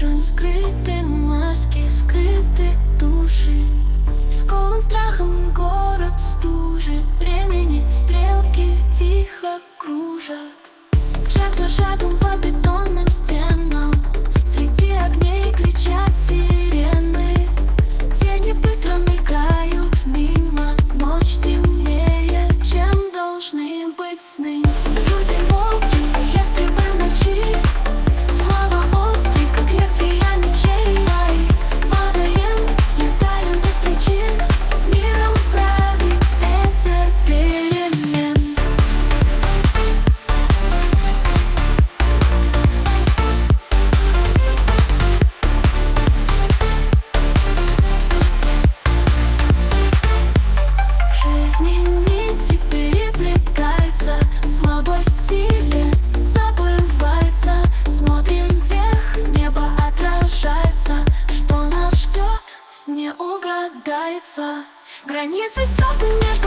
Жизнь скрыты, маски скрыты души. Скован страхом город стужи. Времени стрелки тихо кружат. Шаг за шагом по бетонным стенам. Среди огней кричат сирены. Тени быстро мелькают мимо. Ночь темнее, чем должны быть сны. Люди волки, ястребы в ночи. Слова острый, как лезвия мечей. Падаем, взлетаем без причин. Миром правит ветер перемен. Жизни нити переплетаются. Слабость силе забывается. Смотрим вверх, небо отражается. Что нас ждет, не угадается. Границы стёрты между